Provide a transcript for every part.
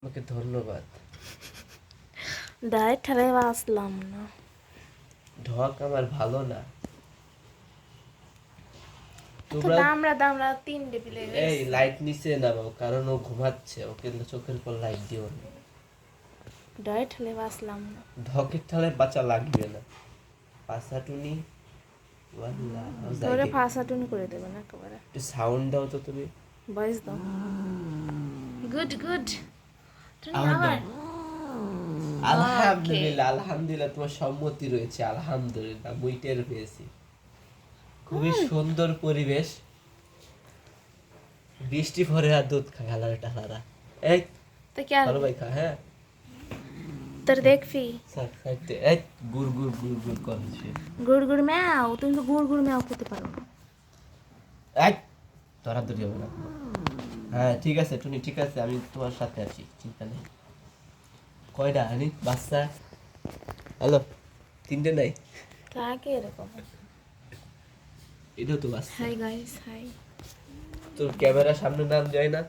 তোমাকে ধন্যবাদ। ডায়েট ঠেলাই বাঁচলাম না। ঢক আমার ভালো না। তো তোমরা দামড়া দামড়া 3 টেবিলে এই গেছে। লাইট নিচে নামাও, কারণ ও ঘুমাচ্ছে, ওকে চোখের উপর লাইট দিও না। ডায়েট ঠেলাই বাঁচলাম না। ঢকের ঠালে বাঁচা লাগবে না। পাঁচাটুনি ওয়াল্লাহ তোরে যাইগে। ফাঁসাটুনি করে দেবে না একেবারে। একটু সাউন্ড দাও তো তুমি। ভয়েস দাও। Good good. তুমি আবার আবার দাও। আলহামদুলিল্লাহ, আলহামদুলিল্লাহ, তোমার সম্মতি রয়েছে, আলহামদুলিল্লাহ, মুই টের পেয়েছি। খুবই সুন্দর পরিবেশ। বৃষ্টি ভরে আর দুধ খা খালারা টালারা। এই তো কি আর ভালো ভাই খা, হ্যাঁ তোর দেখবি সাইড সাইডে এই গুড় গুড় গুড় গুড় করছে। গুড় গুড় ম্যাও, তুমি তো গুড় গুড় ম্যাও করতে পারো না। এই তোরা দূরে হবে না। হ্যাঁ ঠিক আছে টুনি, ঠিক আছে, আমি তোমার সাথে আছি, চিন্তা নেই। কয়টা আনি বাচ্চা? হ্যালো, 3টে নাই? কাকে এরকম? এটাও তো বাচ্চা। Hi guys, hi. তোর ক্যামেরা সামনে নাম যায় না?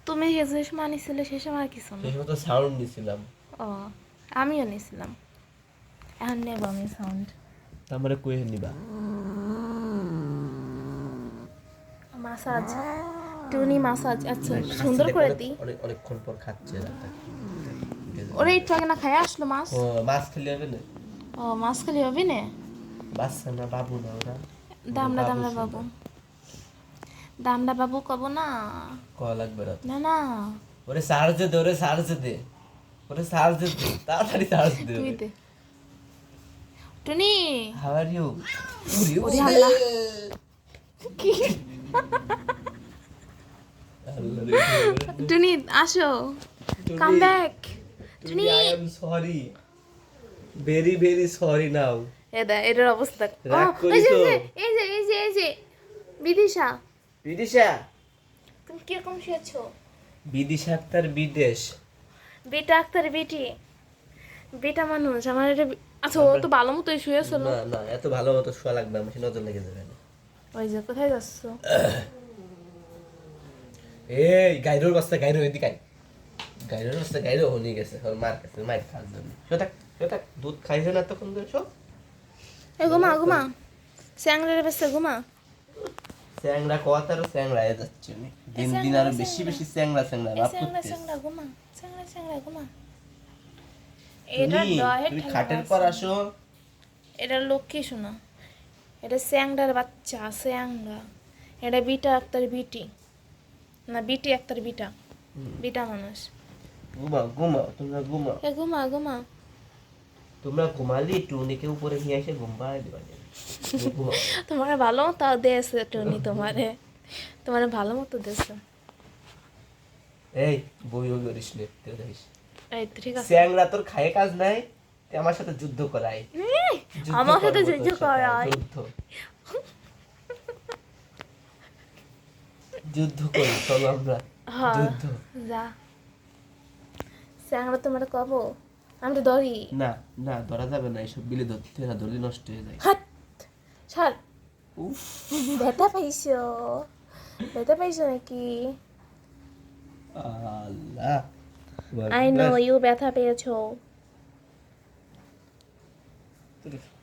তুমি যে সময় নিছিলে সে সময় কিছু না। সেই সময় তো সাউন্ড নিছিলাম। ও, আমিও নিছিলাম। এখন নেব আমি সাউন্ড। তারপরে কই নিবা? মাসাজ, টুনি মাসাজ। আচ্ছা সুন্দর খাচ্ছে করে দেখো, দিই। অনেকক্ষণ পর খাচ্ছে রাতটা। ওরে একটু আগে না খাই আসলো মাছ। ও মাছ খেলে হবে না? ও মাছ খালি হবে না। বাচ্চা না বাবু না ওরা? দামড়া দামড়া শোনা। বাবু, দামড়া বাবু কব না। কল লাগবে না। না না, ওরে চার্জ দে, ওরে চার্জ দে, ওরে চার্জ দে, তাড়াতাড়ি চার্জ দে। তুই দে। টুনি হাউ আর ইউ? ওরে আল্লাহ, কি টুনি আসো, come back Tuni. I am sorry, very very sorry now. এটার অবস্থা দেখ। ও, রাগ এই যে করিছো? এই যে এই যে এই যে বিদিশা, বিদিশা? তুমি কিরকম শুয়েছো? বিদিশা আক্তার বিদেশ। বেটা আক্তার বেটি, বেটা মানুষ আমার এটা। আচ্ছা ও তো ভালো মতোই শুয়েছিল। না না, এত ভালো মতো শোয়া লাগবে, আমার নজর লেগে যাবে না। ওই যে কোথায় যাচ্ছ? এই গাইরোর বাস্তা, গাইরো এদিকে আয়। গাইরোর বাস্তা, গাইরো হয়ে গেছে ওর মার কাছে, মায়ের খাওয়ার জন্য। শোথাক দুধ খাইছে না তখন ধরে সব। এ ঘুমা ঘুমা, স্যাংরার ব্যস্ত ঘুমা। স্যাংরা কোয়াতারও স্যাংরা হয়ে যাচ্ছে উনি। দিন দিন আরো বেশি বেশি স্যাংরা স্যাংরা ভাব স্যাংরা করতেছে। স্যাংরা ঘুমা, স্যাংরা স্যাংরা ঘুমা। তুমি এটা ডয়েট তুমি ঠেলা খাটের পর আসো। এটা লক্ষ্মী শোনা, এটা স্যাংরার বাচ্চা স্যাংরা। এটা বিটা আক্তার বিটি, না বিটি আক্তার বিটা, বিটা মানুষ। ঘুমাও ঘুমাও, তোমরা ঘুমাও। এ ঘুমা ঘুমা। তোমরা ঘুমালি টুনিকে উপরে নিয়ে এসে ঘুম পাড়ায় দিবা। তুমি ঘুমাও। তোমার ভালো মতো দেছে টনি, তোমারে তোমার ভালো মতো দেছে। এই বই বই করিস নে, তুই দেখিস। এই তো ঠিক আছে। স্যাংরা তোর খায়ে কাজ নাই, তুই আমার সাথে যুদ্ধ করাই। আমার সাথে করবো যুদ্ধ তোর সাথে, করাই। যুদ্ধ করি চলো আমরা। হ্যাঁ যুদ্ধ। যা, স্যাংরা তোমার কব আমি তো ধরি। না না, ধরা যাবে না, এসব বিলে ধরতে না, ধরলে নষ্ট হয়ে যায়। হাট ছাড়। উফ, ব্যথা পাইছো, ব্যথা পাইছো নাকি? আল্লাহ। আই নো ইউ ব্যথা পেয়েছো।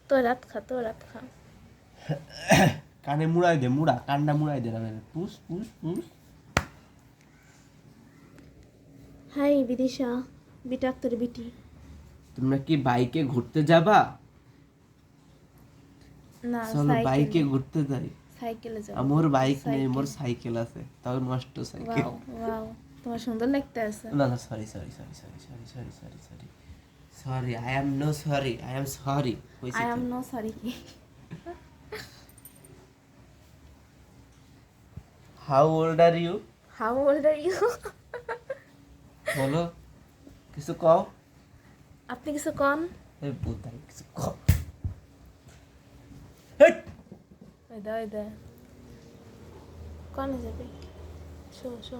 তো রাত খা, তো রাত খা। কানে মুড়াই দে, মুড়া কানটা মুড়াই দে না, পুষ পুষ পুষ। হাই বিদিশা, বিটা আক্তার বিটি। তোমরা কি বাইকে ঘুরতে যাবা? না চলো বাইকে ঘুরতে যাই। সাইকেলে যাও। আমার বাইক নেই, মোর সাইকেল আছে, তাও নষ্ট সাইকেল। ওয়াও ওয়াও, তোমার সুন্দর লাগতে আছে। না না, sorry sorry sorry sorry sorry sorry sorry sorry sorry, I am no sorry, I am sorry. I am no sorry কি? How old are you? How old are you? বলো, কিছু কও। আপনি কিছু কন। এই বুতাই কিছু কও। ওই দে ওই দে, কনে যাবে? শো শো,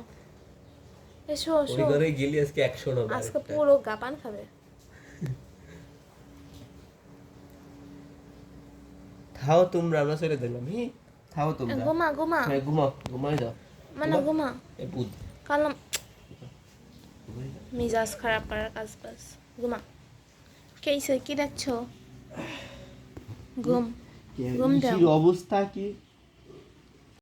এ শো ওই শো। ঘরে গেলি আজকে 100 না আজকে পুরো গাপান খাবে। থাও তোমরা, আমরা চলে দিলাম। থাও তোমরা। ঘুমা ঘুমা, হ্যাঁ ঘুমাও, ঘুমাই যাও। মানে ঘুমা। এই বুধ কালাম। ঘুমাই মিজাজ খারাপ করার কাজ বাজ ঘুমা কেইছে কি দেখছো ঘুম ঘুম দাও ইসির অবস্থা কি